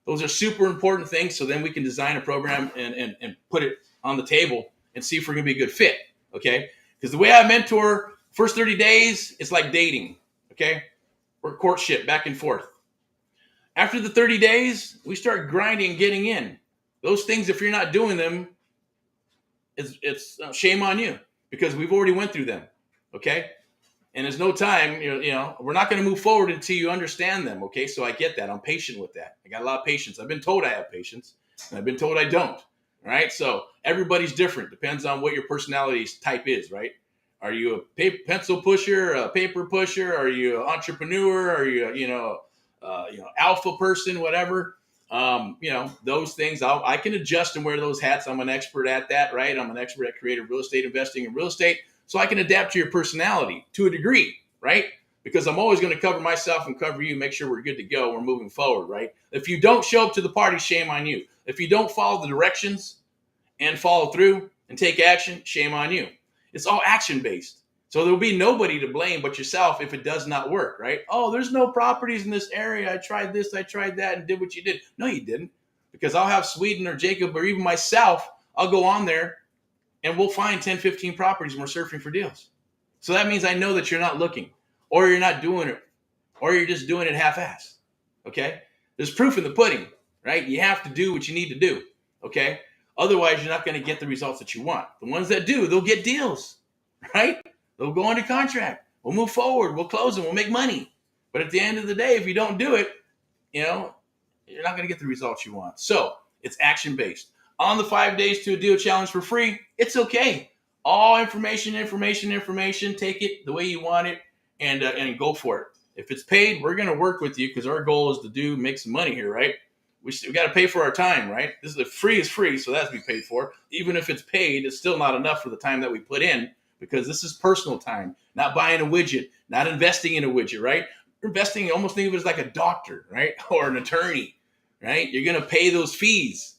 Speaker 1: Those are super important things, so then we can design a program and put it on the table and see if we're going to be a good fit, okay? Because the way I mentor, first 30 days, it's like dating, okay? Or courtship, back and forth. After the 30 days, we start grinding, getting in. Those things, if you're not doing them, it's shame on you because we've already went through them, okay? And there's no time, we're not going to move forward until you understand them, okay? So I get that. I'm patient with that. I got a lot of patience. I've been told I have patience, and I've been told I don't, all right? So everybody's different. Depends on what your personality type is, right? Are you a pencil pusher, a paper pusher? Are you an entrepreneur? Are you, alpha person, whatever? Those things, I can adjust and wear those hats. I'm an expert at that, right? I'm an expert at creative real estate investing in real estate. So I can adapt to your personality to a degree, right? Because I'm always going to cover myself and cover you, make sure we're good to go. We're moving forward, right? If you don't show up to the party, shame on you. If you don't follow the directions and follow through and take action, shame on you. It's all action-based. So there'll be nobody to blame but yourself if it does not work, right? Oh, there's no properties in this area. I tried this, I tried that, and did what you did. No, you didn't. Because I'll have Sweden or Jacob or even myself, I'll go on there and we'll find 10, 15 properties and we're surfing for deals. So that means I know that you're not looking or you're not doing it or you're just doing it half-assed, okay? There's proof in the pudding, right? You have to do what you need to do, okay? Otherwise, you're not going to get the results that you want. The ones that do, they'll get deals, right? They'll go under contract. We'll move forward. We'll close them. We'll make money. But at the end of the day, if you don't do it, you're not going to get the results you want. So it's action-based. On the 5 days to a deal challenge for free, it's okay. All information. Take it the way you want it and go for it. If it's paid, we're going to work with you because our goal is to make some money here, right? We got to pay for our time, right? This is free, so that has to be paid for. Even if it's paid, it's still not enough for the time that we put in because this is personal time, not buying a widget, not investing in a widget, right? You're investing, almost think of it as like a doctor, right? Or an attorney, right? You're going to pay those fees.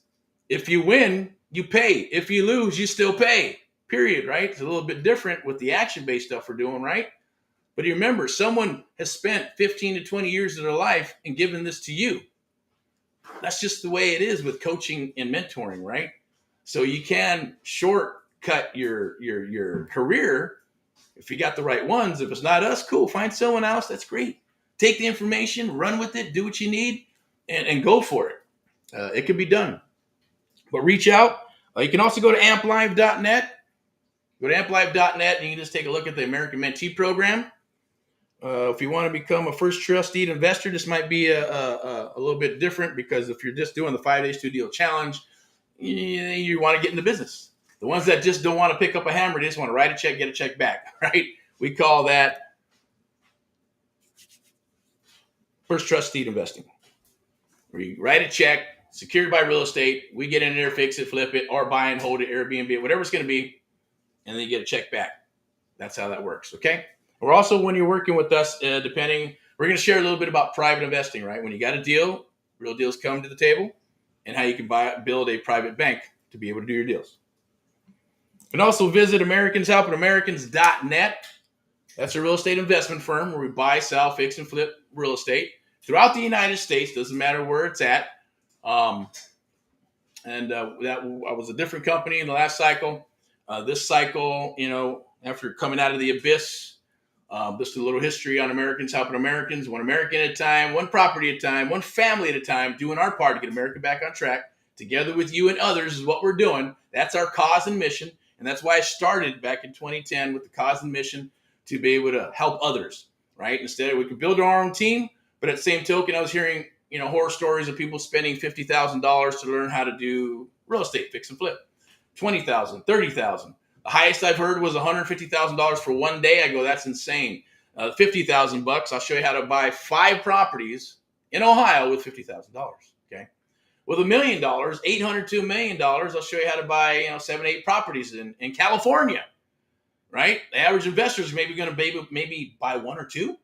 Speaker 1: If you win, you pay. If you lose, you still pay, period, right? It's a little bit different with the action-based stuff we're doing, right? But you remember, someone has spent 15 to 20 years of their life and given this to you. That's just the way it is with coaching and mentoring, right? So you can shortcut your career if you got the right ones. If it's not us, cool. Find someone else. That's great. Take the information, run with it, do what you need, and go for it. It can be done. But reach out. You can also go to amplive.net. Go to amplive.net and you can just take a look at the American Mentee Program. If you want to become a first trusted investor, this might be a little bit different, because if you're just doing the 5 days 2 deal challenge, you want to get into business. The ones that just don't want to pick up a hammer, they just want to write a check, get a check back, right? We call that first trusted investing, where you write a check, secured by real estate. We get in there, fix it, flip it, or buy and hold it, Airbnb, whatever it's going to be, and then you get a check back. That's how that works, okay? Or also, when you're working with us, we're going to share a little bit about private investing, right? When you got a deal, real deals come to the table, and how you can build a private bank to be able to do your deals. You can also visit AmericansHelpingAmericans.net. That's a real estate investment firm where we buy, sell, fix, and flip real estate throughout the United States. Doesn't matter where it's at. That was a different company in the last cycle. This cycle, after coming out of the abyss, just a little history on Americans Helping Americans, one American at a time, one property at a time, one family at a time, doing our part to get America back on track. Together with you and others is what we're doing. That's our cause and mission. And that's why I started back in 2010 with the cause and mission, to be able to help others, right? Instead, we could build our own team, but at the same token, I was hearing, horror stories of people spending $50,000 to learn how to do real estate, fix and flip. $20,000, $30,000. The highest I've heard was $150,000 for one day. I go, that's insane. $50,000. I'll show you how to buy 5 properties in Ohio with $50,000. Okay. With $1 million, $800 to $1 million, I'll show you how to buy 7, 8 properties in California. Right? The average investor is maybe going to maybe buy 1 or 2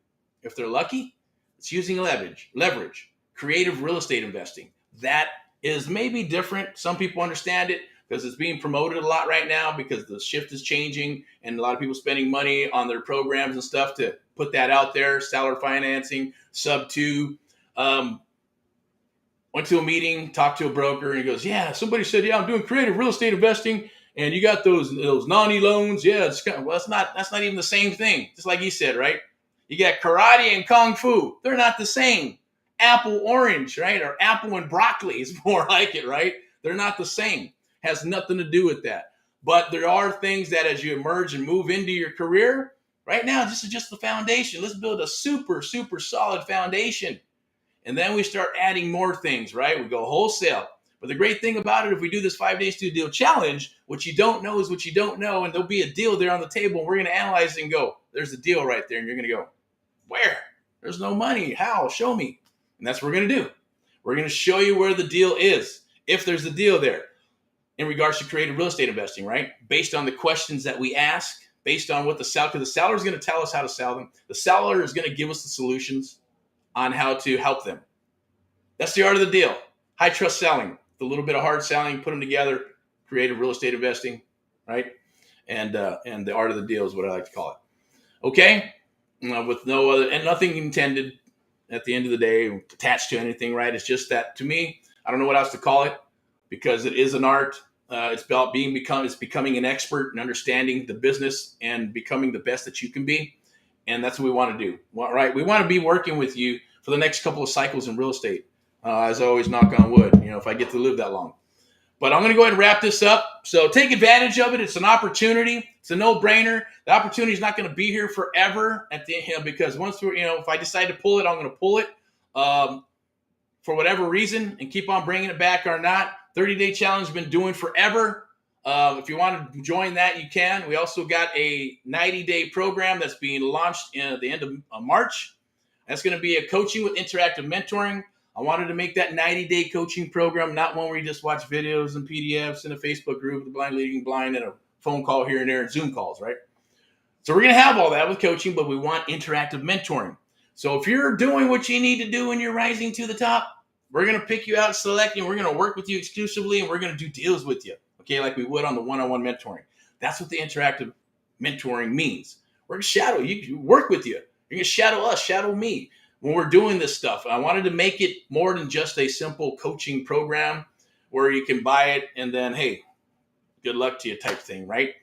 Speaker 1: if they're lucky. It's using leverage, creative real estate investing. That is maybe different. Some people understand it because it's being promoted a lot right now, because the shift is changing and a lot of people spending money on their programs and stuff to put that out there. Seller financing, sub 2. Went to a meeting, talked to a broker, and he goes, yeah, somebody said, yeah, I'm doing creative real estate investing. And you got those NANI loans. Yeah, that's not even the same thing. Just like he said, right? You got karate and kung fu. They're not the same. Apple orange, right? Or apple and broccoli is more like it, right? They're not the same. Has nothing to do with that. But there are things that as you emerge and move into your career, right now, this is just the foundation. Let's build a super, super solid foundation. And then we start adding more things, right? We go wholesale. But the great thing about it, if we do this 5 days 2 deal challenge, what you don't know is what you don't know. And there'll be a deal there on the table. And we're going to analyze it and go, there's a deal right there. And you're going to go, where? There's no money. How? Show me. And that's what we're going to do. We're going to show you where the deal is, if there's a deal there, in regards to creative real estate investing, right? Based on the questions that we ask, based on what because the seller is going to tell us how to sell them. The seller is going to give us the solutions on how to help them. That's the art of the deal. High trust selling. A little bit of hard selling, put them together, creative real estate investing, right? And the art of the deal is what I like to call it. Okay? With no other, and nothing intended at the end of the day attached to anything, right? It's just that, to me, I don't know what else to call it, because it is an art. It's about becoming an expert and understanding the business and becoming the best that you can be. And that's what we want to do, right? We want to be working with you for the next couple of cycles in real estate. As I always, knock on wood, if I get to live that long. But I'm going to go ahead and wrap this up. So take advantage of it. It's an opportunity. It's a no-brainer. The opportunity is not going to be here forever at the end, because once we're, if I decide to pull it, I'm going to pull it for whatever reason and keep on bringing it back or not. 30-day challenge has been doing forever. If you want to join that, you can. We also got a 90-day program that's being launched at the end of March. That's going to be a coaching with interactive mentoring. I wanted to make that 90-day coaching program not one where you just watch videos and PDFs in a Facebook group, the blind leading blind, and a phone call here and there and Zoom calls, right? So we're going to have all that with coaching, but we want interactive mentoring. So if you're doing what you need to do and you're rising to the top, we're going to pick you out, select you, and we're going to work with you exclusively, and we're going to do deals with you, okay, like we would on the one-on-one mentoring. That's what the interactive mentoring means. We're going to shadow you, work with you. You're going to shadow us, shadow me when we're doing this stuff. I wanted to make it more than just a simple coaching program where you can buy it and then, hey, good luck to you type thing, right?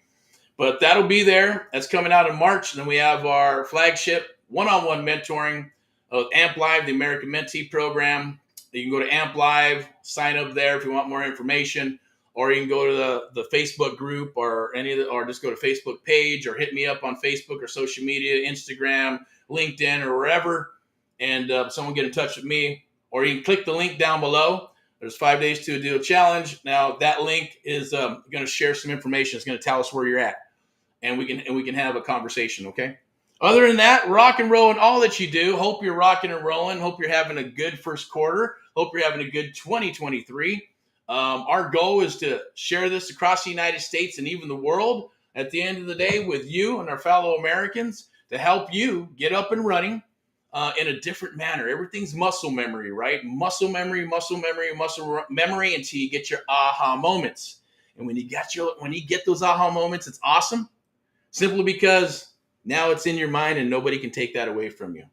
Speaker 1: But that'll be there. That's coming out in March. And then we have our flagship one-on-one mentoring of AMP Live, the American Mentee Program. You can go to AMP Live, sign up there if you want more information. or you can go to the Facebook group or or just go to Facebook page or hit me up on Facebook or social media, Instagram, LinkedIn, or wherever, and someone get in touch with me. Or you can click the link down below. There's 5 days to a deal challenge. Now that link is going to share some information. It's going to tell us where you're at, and we can have a conversation. Okay. Other than that, rock and roll in all that you do. Hope you're rocking and rolling. Hope you're having a good first quarter. Hope you're having a good 2023. Our goal is to share this across the United States and even the world at the end of the day with you and our fellow Americans to help you get up and running in a different manner. Everything's muscle memory, right? Muscle memory until you get your aha moments. And when you get those aha moments, it's awesome. Simply because now it's in your mind and nobody can take that away from you.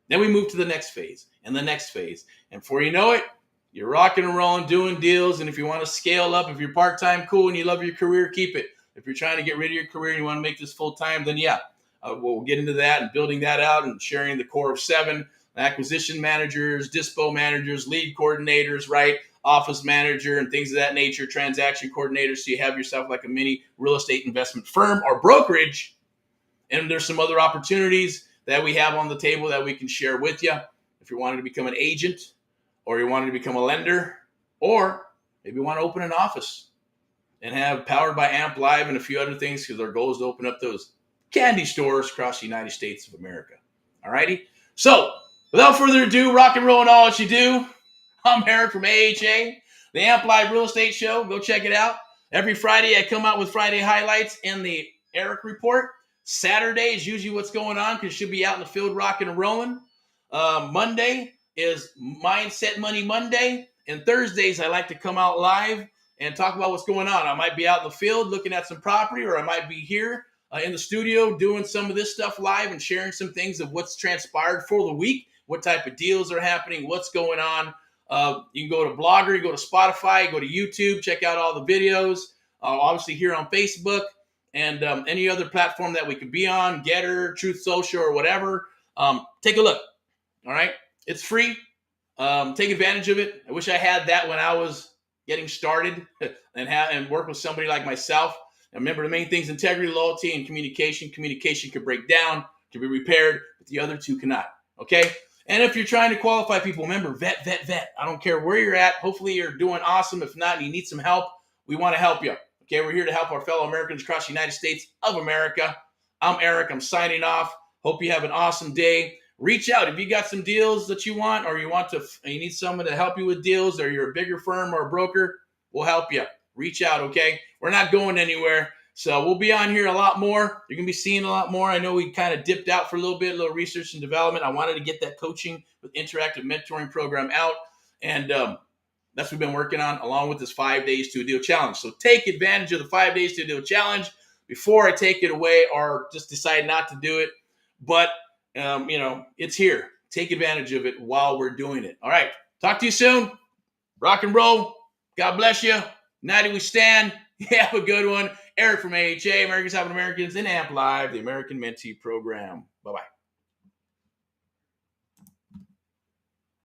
Speaker 1: Then we move to the next phase and the next phase. And before you know it, you're rocking and rolling, doing deals. And if you want to scale up, if you're part-time, cool, and you love your career, keep it. If you're trying to get rid of your career and you want to make this full-time, then yeah, we'll get into that and building that out and sharing the core of 7 acquisition managers, dispo managers, lead coordinators, right? Office manager and things of that nature, transaction coordinators. So you have yourself like a mini real estate investment firm or brokerage. And there's some other opportunities that we have on the table that we can share with you. If you're wanting to become an agent, or you're wanting to become a lender, or maybe you want to open an office and have Powered by Amp Live and a few other things, because our goal is to open up those candy stores across the United States of America. All righty? So, without further ado, rock and roll in all that you do. I'm Erick from AHA, the Amp Live Real Estate Show. Go check it out. Every Friday, I come out with Friday highlights and the Erick Report. Saturday is usually what's going on because she'll be out in the field rocking and rolling. Monday is Mindset Money Monday. And Thursdays, I like to come out live and talk about what's going on. I might be out in the field looking at some property, or I might be here in the studio doing some of this stuff live and sharing some things of what's transpired for the week, what type of deals are happening, what's going on. You can go to Blogger, you go to Spotify, go to YouTube, check out all the videos. Obviously here on Facebook. And any other platform that we could be on, Getter, Truth Social, or whatever, take a look. All right? It's free. Take advantage of it. I wish I had that when I was getting started and work with somebody like myself. And remember, the main things: integrity, loyalty, and communication. Communication can break down, can be repaired, but the other two cannot. Okay? And if you're trying to qualify people, remember, vet. I don't care where you're at. Hopefully you're doing awesome. If not, and you need some help, we want to help you. Okay, we're here to help our fellow Americans across the United States of America. I'm Erick. I'm signing off. Hope you have an awesome day. Reach out if you got some deals that you want, or you need someone to help you with deals, or you're a bigger firm or a broker. We'll help you. Reach out, okay? We're not going anywhere, so we'll be on here a lot more. You're gonna be seeing a lot more. I know we kind of dipped out for a little research and development. I wanted to get that coaching with interactive mentoring program out, and that's what we've been working on, along with this 5 days to a deal challenge. So take advantage of the 5 days to a deal challenge before I take it away or just decide not to do it. But, it's here. Take advantage of it while we're doing it. All right. Talk to you soon. Rock and roll. God bless you. United we stand. Have a good one. Erick from AHA, Americans Helping Americans, and Amp Live, the American Mentee Program. Bye-bye.